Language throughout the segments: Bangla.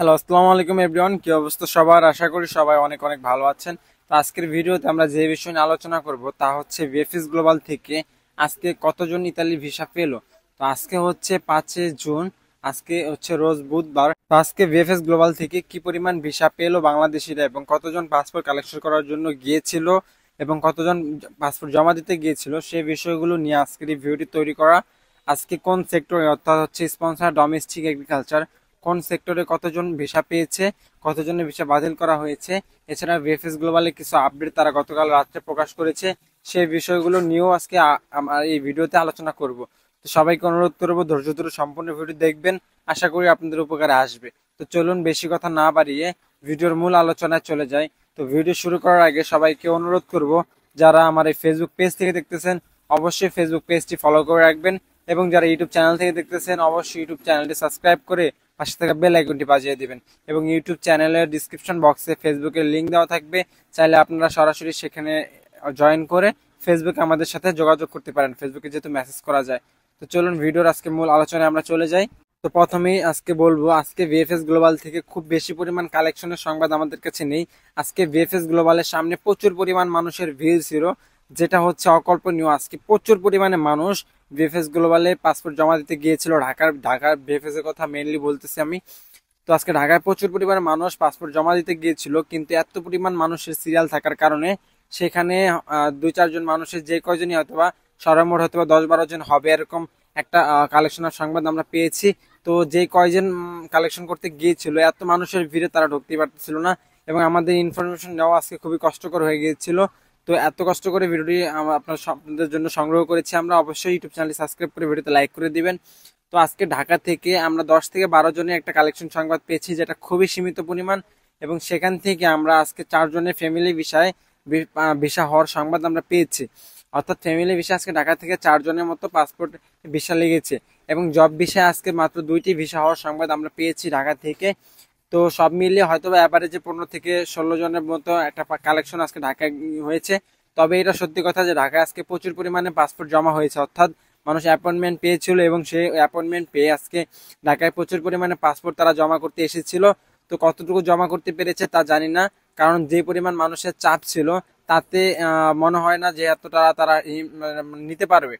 হ্যালো, আসসালামু আলাইকুম এভরিওয়ান। কি অবস্থা সবার? আশা করি সবাই অনেক অনেক ভালো আছেন। তো আজকের ভিডিওতে আমরা যে বিষয় নিয়ে আলোচনা করব তা হচ্ছে ভিএফএস গ্লোবাল থেকে আজকে কতজন ইতালি ভিসা পেলো। তো আজকে হচ্ছে 5 জুন, আজকে হচ্ছে রোজ বুধবার। তো আজকে ভিএফএস গ্লোবাল থেকে কি পরিমাণ ভিসা পেলো বাংলাদেশিরা এবং কতজন পাসপোর্ট কালেকশন করার জন্য গিয়েছিল এবং কতজন পাসপোর্ট জমা দিতে গিয়েছিল সেই বিষয়গুলো নিয়ে আজকের এই ভিডিওটি তৈরি করা। আজকে কোন সেক্টরে অর্থাৎ হচ্ছে স্পন্সর ডোমেস্টিক এগ্রিকালচার কোন সেক্টরে কতজন ভিসা পেয়েছে, কতজনের ভিসা বাতিল করা হয়েছে, এছাড়া ভিএফএস গ্লোবালে কিছু আপডেট তারা গতকাল রাত্রে প্রকাশ করেছে, সেই বিষয়গুলো নিয়েও আজকে আমার এই ভিডিওতে আলোচনা করব। তো সবাইকে অনুরোধ করবো ধৈর্য ধরে সম্পূর্ণ ভিডিও দেখবেন, আশা করি আপনাদের উপকারে আসবে। তো চলুন বেশি কথা না বাড়িয়ে ভিডিওর মূল আলোচনায় চলে যাই। তো ভিডিও শুরু করার আগে সবাইকে অনুরোধ করব, যারা আমার এই ফেসবুক পেজ থেকে দেখতেছেন অবশ্যই ফেসবুক পেজটি ফলো করে রাখবেন, এবং যারা ইউটিউব চ্যানেল থেকে দেখতেছেন অবশ্যই ইউটিউব চ্যানেলটি সাবস্ক্রাইব করে পাশে থাকা বেল আইকনটি বাজিয়ে দিবেন। এবং ইউটিউব চ্যানেলের ডিসক্রিপশন বক্সে ফেসবুকের লিংক দেওয়া থাকবে, চাইলে আপনারা সরাসরি সেখানে জয়েন করে ফেসবুকে আমাদের সাথে যোগাযোগ করতে পারেন, ফেসবুকে যেহেতু মেসেজ করা যায়। তো চলুন ভিডিওর আজকে মূল আলোচনায় আমরা চলে যাই। তো প্রথমেই আজকে বলবো, আজকে ভিএফএস গ্লোবাল থেকে খুব বেশি পরিমাণ কালেকশনের সংবাদ আমাদের কাছে নেই। আজকে ভিএফএস গ্লোবালের সামনে প্রচুর পরিমাণ মানুষের ভিড় ছিল, যেটা হচ্ছে অকল্পনীয়। আজকে প্রচুর পরিমাণে মানুষ ভিএফএস গ্লোবালে পাসপোর্ট জমা দিতে গিয়েছিল। ঢাকার ভিএফএস এর কথা মেইনলি বলতেছি আমি। তো আজকে ঢাকায় প্রচুর পরিমাণে মানুষ পাসপোর্ট জমা দিতে গিয়েছিল, কিন্তু এত পরিমাণ মানুষের সিরিয়াল থাকার কারণে সেখানে 2-4 জন মানুষের যে কয়জনই হয়তোবা সর্বমোট হয়তোবা 10-12 জন হবে, এরকম একটা কালেকশনের সংবাদ আমরা পেয়েছি। তো যে কয়জন কালেকশন করতে গিয়েছিল, এত মানুষের ভিড়ে তারা ঢুকতে পারতেছিল না, এবং আমাদের ইনফরমেশন নেওয়া আজকে খুবই কষ্টকর হয়ে গিয়েছিল। তো এত কষ্ট করে ভিডিওটি আপনাদের জন্য সংগ্রহ করেছি আমরা। অবশ্যই ইউটিউব চ্যানেলটি সাবস্ক্রাইব করে ভিডিওতে লাইক করে দিবেন। তো আজকে ঢাকা থেকে আমরা 10 থেকে 12 জনের একটা কালেকশন সংবাদ পেয়েছি, যেটা খুবই সীমিত পরিমাণ, এবং সেখান থেকে আমরা আজকে 4 জনের ফ্যামিলি ভিসায় ভিসা হওয়ার সংবাদ আমরা পেয়েছি। অর্থাৎ ফ্যামিলি ভিসা আজকে ঢাকা থেকে 4 জনের মতো পাসপোর্ট ভিসা লেগেছে, এবং জব ভিসায় আজকে মাত্র 2টি ভিসা হওয়ার সংবাদ আমরা পেয়েছি ঢাকা থেকে। তো সব মিলিয়ে হয়তো অ্যাভারেজে 15 থেকে 16 জনের মতো একটা কালেকশন আজকে ঢাকায় হয়েছে। তবে এটা সত্যি কথা যে ঢাকায় আজকে প্রচুর পরিমাণে পাসপোর্ট জমা হয়েছে, অর্থাৎ মানুষ অ্যাপয়েন্টমেন্ট পেয়েছিল, এবং সেই অ্যাপয়েন্টমেন্ট পেয়ে আজকে ঢাকায় প্রচুর পরিমাণে পাসপোর্ট তারা জমা করতে এসেছিল। তো কতটুকু জমা করতে পেরেছে তা জানি না, কারণ যে পরিমাণ মানুষের চাপ ছিল তাতে মনে হয় না যে এতটা তারা নিতে পারবে।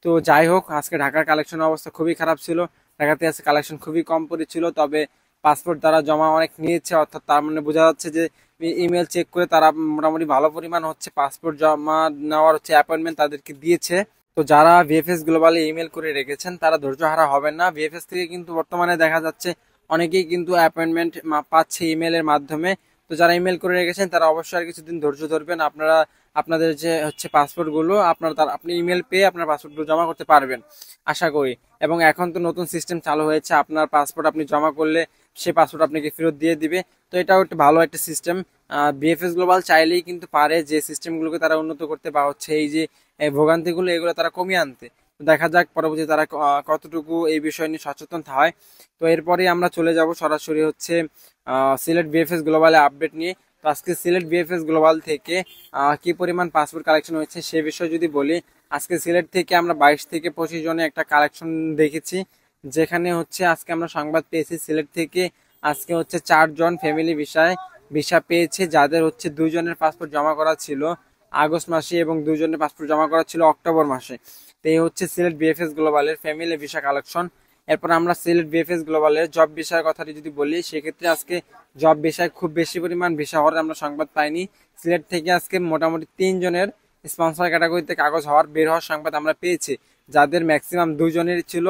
তো যাই হোক, আজকে ঢাকার কালেকশন অবস্থা খুবই খারাপ ছিল। ঢাকাতে আজকে কালেকশন খুবই কম পড়েছিল, তবে পাসপোর্ট তারা জমা অনেক নিয়েছে, অর্থাৎ তার মানে বোঝা যাচ্ছে যে ইমেল চেক করে তারা মোটামুটি ভালো পরিমাণ হচ্ছে পাসপোর্ট জমা নেওয়ার হচ্ছে অ্যাপয়েন্টমেন্ট তাদেরকে দিয়েছে। তো যারা ভিএফএস গ্লোবালে ইমেল করে রেখেছেন তারা ধৈর্য হারা হবেন না। ভিএফএস থেকে কিন্তু বর্তমানে দেখা যাচ্ছে অনেকেই কিন্তু অ্যাপয়েন্টমেন্ট পাচ্ছে ইমেলের মাধ্যমে। তো যারা ইমেল করে রেখেছেন তারা অবশ্যই আর কিছুদিন ধৈর্য ধরবেন। আপনারা আপনাদের যে হচ্ছে পাসপোর্ট গুলো আপনি ইমেল পেয়ে আপনার পাসপোর্ট গুলো জমা করতে পারবেন আশা করি। এবং এখন তো নতুন সিস্টেম চালু হয়েছে, আপনার পাসপোর্ট আপনি জমা করলে সেই পাসপোর্ট আপনাকে ফেরত দিয়ে দিবে। তো এটাও একটা ভালো একটা সিস্টেম। ভিএফএস গ্লোবাল চাইলেই কিন্তু পারে যে সিস্টেমগুলোকে তারা উন্নত করতে, বা হচ্ছে এই যে ভোগান্তিগুলো এগুলো তারা কমিয়ে আনতে। তো দেখা যাক পরবর্তী তারা কতটুকু এই বিষয় নিয়ে সচেতন হয়। তো এরপরে আমরা চলে যাব সরাসরি হচ্ছে সিলেট ভিএফএস গ্লোবালে আপডেট নিয়ে। তো আজকে সিলেট ভিএফএস গ্লোবাল থেকে কি পরিমাণ পাসপোর্ট কালেকশন হয়েছে সে বিষয়ে যদি বলি, আজকে সিলেট থেকে আমরা 22 থেকে 25 জনের একটা কালেকশন দেখেছি, যেখানে হচ্ছে আজকে আমরা সংবাদ পেয়েছি সিলেট থেকে আজকে হচ্ছে 4 জন ফ্যামিলি ভিসা পেয়েছে, যাদের হচ্ছে 2 জনের পাসপোর্ট জমা করা ছিল আগস্ট মাসে এবং 2 জনের পাসপোর্ট জমা করা ছিল অক্টোবর মাসে। তো এই হচ্ছে সিলেট ভিএফএস গ্লোবালের ফ্যামিলি ভিসা কালেকশন। এরপর আমরা সিলেট ভিএফএস গ্লোবালের জব ভিসার কথাটি যদি বলি, সেক্ষেত্রে আজকে জব ভিসায় খুব বেশি পরিমাণ ভিসা হওয়ার আমরা সংবাদ পাইনি। সিলেট থেকে আজকে মোটামুটি 3 জনের স্পন্সর ক্যাটাগরিতে কাগজ বের হওয়ার সংবাদ আমরা পেয়েছি, যাদের ম্যাক্সিমাম 2 জনের ছিল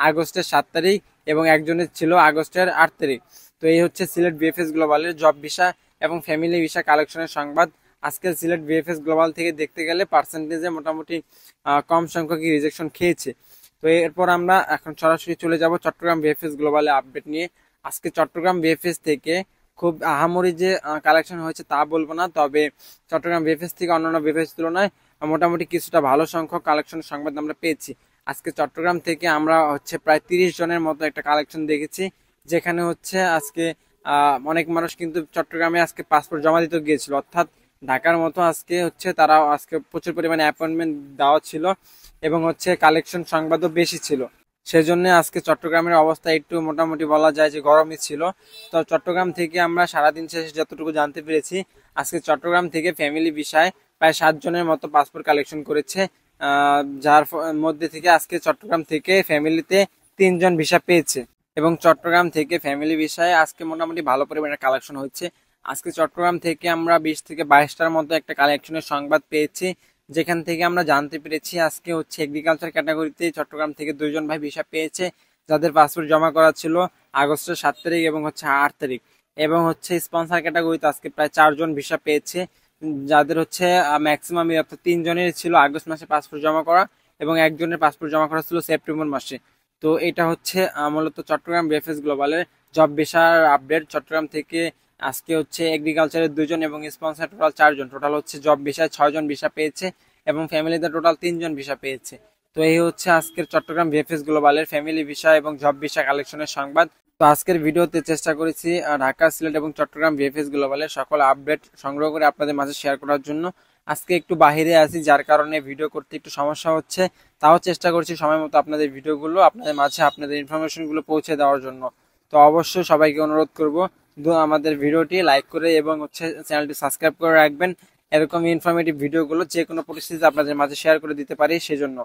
আগস্টের 7 তারিখ এবং একজনের ছিল আগস্টের 8 তারিখ। তো এই হচ্ছে সিলেট ভিএফএস গ্লোবালের জব ভিসা এবং ফ্যামিলি ভিসা কালেকশনের সংবাদ। আজকে সিলেট ভিএফএস গ্লোবাল থেকে দেখতে গেলে পার্সেন্টেজে মোটামুটি কম সংখ্যকই রিজেকশন খেয়েছে। তো এরপর আমরা এখন সরাসরি চলে যাব চট্টগ্রাম ভিএফএস গ্লোবালে আপডেট নিয়ে। আজকে চট্টগ্রাম ভিএফএস থেকে খুব আহামরি যে কালেকশন হয়েছে তা বলবো না, তবে চট্টগ্রাম ভিএফএস থেকে অন্যান্য ভিএফএস তুলনায় মোটামুটি কিছুটা ভালো সংখ্যক কালেকশনের সংবাদ আমরা পেয়েছি। আজকে চট্টগ্রাম থেকে আমরা হচ্ছে প্রায় 30 জনের মতো একটা কালেকশন দেখেছি, যেখানে হচ্ছে আজকে অনেক মানুষ কিন্তু চট্টগ্রামে আজকে পাসপোর্ট জমা দিতে গিয়েছিল, অর্থাৎ ঢাকার মতো আজকে হচ্ছে তারা আজকে প্রচুর পরিমাণে অ্যাপয়েন্টমেন্ট দেওয়া ছিল, এবং হচ্ছে কালেকশন সংবাদও বেশি ছিল। সেজন্য আজকে চট্টগ্রামের অবস্থা একটু মোটামুটি বলা যায় যে গরমই ছিল। তো চট্টগ্রাম থেকে আমরা সারাদিন শেষে যতটুকু জানতে পেরেছি, আজকে চট্টগ্রাম থেকে ফ্যামিলি ভিসায় প্রায় 7 জনের মতো পাসপোর্ট কালেকশন করেছে। যার মধ্যে থেকে আজকে চট্টগ্রাম থেকে ফ্যামিলিতে 3 জন ভিসা পেয়েছে এবং চট্টগ্রাম থেকে ফ্যামিলি ভিসায় আজকে মোটামুটি ভালো পরিমাণে কালেকশন হচ্ছে। আজকে চট্টগ্রাম থেকে আমরা 20 থেকে 22টার মতো একটা কালেকশনের সংবাদ পেয়েছি, যেখান থেকে আমরা জানতে পেরেছি আজকে হচ্ছে এগ্রিকালচার ক্যাটাগরিতে চট্টগ্রাম থেকে 2 জন ভাই ভিসা পেয়েছে, যাদের পাসপোর্ট জমা করা ছিল আগস্টের 7 তারিখ এবং হচ্ছে 8 তারিখ। এবং হচ্ছে স্পন্সর ক্যাটাগরিতে আজকে প্রায় 4 জন ভিসা পেয়েছে, যাদের হচ্ছে ম্যাক্সিমাম অর্থাৎ 3 জনের ছিল আগস্ট মাসে পাসপোর্ট জমা করা এবং একজনের পাসপোর্ট জমা করা ছিল সেপ্টেম্বর মাসে। তো এটা হচ্ছে মূলত চট্টগ্রাম বিএফএস গ্লোবালের জব ভিসার আপডেট। চট্টগ্রাম থেকে আজকে হচ্ছে এগ্রিকালচারের 2 জন এবং স্পন্সর টোটাল 4 জন, টোটাল হচ্ছে জব ভিসায় 6 জন ভিসা পেয়েছে এবং ফ্যামিলিতে টোটাল 3 জন ভিসা পেয়েছে। তো এই হচ্ছে আজকের চট্টগ্রাম বিএফএস গ্লোবালের ফ্যামিলি ভিসা এবং জব ভিসা কালেকশনের সংবাদ। তো আজকের ভিডিওতে চেষ্টা করেছি ঢাকা, সিলেট এবং চট্টগ্রাম বিএফএস গ্লোবালের সকল আপডেট সংগ্রহ করে আপনাদের মাঝে শেয়ার করার জন্য। আজকে একটু বাহিরে আছি, যার কারণে ভিডিও করতে একটু সমস্যা হচ্ছে, তাও চেষ্টা করছি সময় মতো আপনাদের ভিডিওগুলো আপনাদের মাঝে আপনাদের ইনফরমেশনগুলো পৌঁছে দেওয়ার জন্য। তো অবশ্যই সবাইকে অনুরোধ করব আমাদের ভিডিওটি লাইক করে এবং হচ্ছে চ্যানেলটি সাবস্ক্রাইব করে রাখবেন। এরকম ইনফরমেটিভ ভিডিওগুলো যে কোনো পরিস্থিতিতে আপনাদের মাঝে শেয়ার করে দিতে পারি সেজন্য।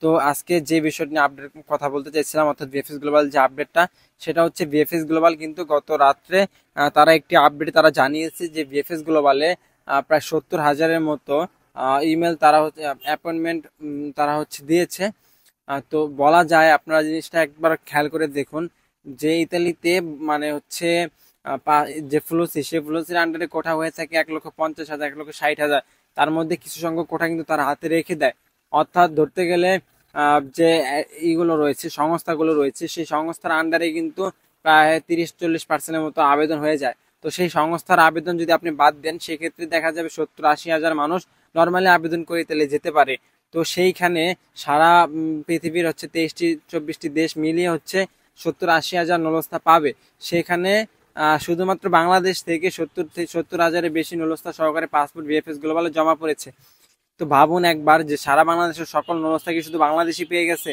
তো আজকে যে বিষয়টি নিয়ে আপডেট কথা বলতে চাইছিলাম, অর্থাৎ বিএফএস গ্লোবাল যে আপডেটটা, সেটা হচ্ছে বিএফএস গ্লোবাল কিন্তু গত রাত্রে তারা একটি আপডেট তারা জানিয়েছে যে বিএফএস গ্লোবালে প্রায় 70,000-এর মতো ইমেল তারা হচ্ছে অ্যাপয়েন্টমেন্ট তারা হচ্ছে দিয়েছে। তো বলা যায়, আপনারা জিনিসটা একবার খেয়াল করে দেখুন যে ইতালিতে মানে হচ্ছে যে ফ্লুসি, সেই ফ্লুসির আন্ডারে কোঠা হয়ে থাকে 1,50,000, 1,60,000, তার মধ্যে কিছু সংখ্যক কোঠা কিন্তু তারা হাতে রেখে দেয়। অর্থাৎ ধরতে গেলে যে এইগুলো রয়েছে, সংস্থাগুলো রয়েছে, সেই সংস্থার আন্ডারে কিন্তু প্রায় 30-40% মতো আবেদন হয়ে যায়। তো সেই সংস্থার আবেদন যদি আপনি বাদ দেন, সেক্ষেত্রে দেখা যাবে 70-80 হাজার মানুষ নর্মালি আবেদন করে তাহলে যেতে পারে। তো সেইখানে সারা পৃথিবীর হচ্ছে 23-24টি দেশ মিলিয়ে হচ্ছে 70-80 হাজার নুলস্থা পাবে। সেখানে শুধুমাত্র বাংলাদেশ থেকে 70 হাজারের বেশি নুলস্থা সহকারে পাসপোর্ট বিএফএস গ্লোবালে জমা পড়েছে। তো ভাবুন একবার যে সারা বাংলাদেশের সকল নুলস্থা কি শুধু বাংলাদেশি পেয়ে গেছে?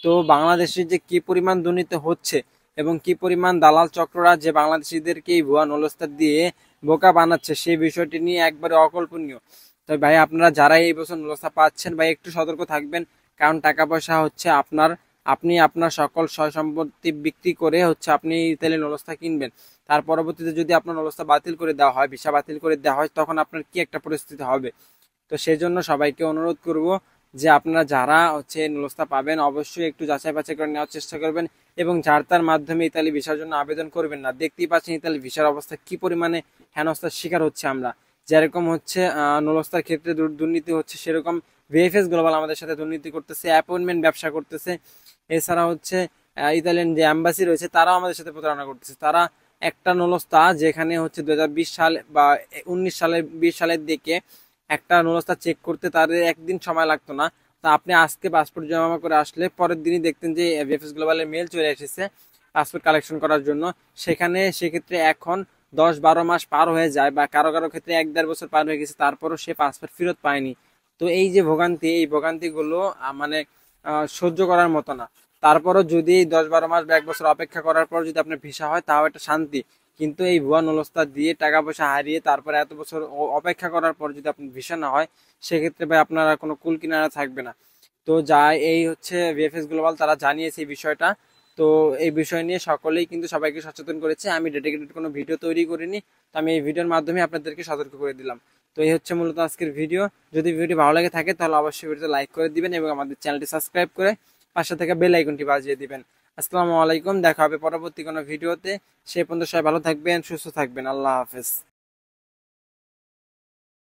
তো বাংলাদেশের যে কি পরিমাণ দুর্নীতি হচ্ছে এবং কি পরিমাণ দালাল চক্ররা যে বাংলাদেশিদেরকে এই ভুয়া নুলস্থা দিয়ে বোকা বানাচ্ছে, সেই বিষয়টি নিয়ে একবারে অকল্পনীয়। তো ভাই, আপনারা যারা এই বছর নুলস্থা পাচ্ছেন ভাই, একটু সতর্ক থাকবেন, কারণ টাকা পয়সা হচ্ছে আপনি আপনার সকল সয় সম্পত্তি বিক্রি করে হচ্ছে আপনি ইতালি নুলস্থা কিনবেন। তার পরবর্তীতে যদি আপনার নুলস্থা বাতিল করে দেওয়া হয়, ভিসা বাতিল করে দেওয়া হয়, তখন আপনার কি একটা পরিস্থিতি হবে। তো সেই জন্য সবাইকে অনুরোধ করব যে আপনারা যারা হচ্ছে নুলস্থা পাবেন অবশ্যই একটু যাচাই বাছাই করে নেওয়ার চেষ্টা করবেন এবং যার তার মাধ্যমে ইতালি ভিসার জন্য আবেদন করবেন না। দেখতেই পাচ্ছেন ইতালি ভিসার অবস্থা কি পরিমাণে হেনস্থার শিকার হচ্ছে আমরা। যেরকম হচ্ছে নুলস্থার ক্ষেত্রে দুর্নীতি হচ্ছে, সেরকম ভিএফএস গ্লোবাল আমাদের সাথে দুর্নীতি করতেছে, অ্যাপয়েন্টমেন্ট ব্যবসা করতেছে। এছাড়া হচ্ছে ইতালিয়ান যে অ্যাম্বাসি রয়েছে তারাও আমাদের সাথে প্রতারণা করতেছে। তারা একটা নুলস্থা যেখানে হচ্ছে 2020 সাল বা 19 সালের 20 সালের দিকে একটা নুলস্থা চেক করতে তাদের একদিন সময় লাগতো না। তা আপনি আজকে পাসপোর্ট জমা করে আসলে পরের দিনই দেখতেন যে ভিএফএস গ্লোবালের মেল চলে এসেছে পাসপোর্ট কালেকশন করার জন্য। সেক্ষেত্রে এখন 10-12 মাস পার হয়ে যায় বা কারো কারো ক্ষেত্রে 1-1.5 বছর পার হয়ে গেছে, তারপরও সে পাসপোর্ট ফেরত পায়নি। তো এই যে ভোগান্তি, এই ভোগান্তিগুলো মানে সহ্য করার মতো না। তারপরও যদি 10-12 মাস বা 1 বছর অপেক্ষা করার পর যদি আপনার ভিসা হয়, তাও একটা শান্তি। কিন্তু এই ভুয়া নুলস্থা দিয়ে টাকা পয়সা হারিয়ে তারপরে এত বছর অপেক্ষা করার পর যদি আপনার ভিসা না হয়, সেক্ষেত্রে ভাই আপনার আর কোনো কুল কিনারা থাকবে না। তো এই হচ্ছে ভিএফএস গ্লোবাল তারা জানিয়েছে এই বিষয়টা। তো এই বিষয় নিয়ে সকলেই কিন্তু সবাইকে সচেতন করেছে। আমি ডেডিকেটেড কোনো ভিডিও তৈরি করিনি, তো আমি এই ভিডিওর মাধ্যমে আপনাদেরকে সতর্ক করে দিলাম। তো এই হচ্ছে মূলত আজকের ভিডিও। যদি ভিডিওটি ভালো লাগে থাকে তাহলে অবশ্যই ভিডিওতে লাইক করে দিবেন এবং আমাদের চ্যানেলটি সাবস্ক্রাইব করে পাশে থেকে বেল আইকনটি বাজিয়ে দিবেন। আসসালামু আলাইকুম, দেখা হবে পরবর্তী কোনো ভিডিওতে। সে পর্যন্ত সবাই ভালো থাকবেন, সুস্থ থাকবেন। আল্লাহ হাফেজ।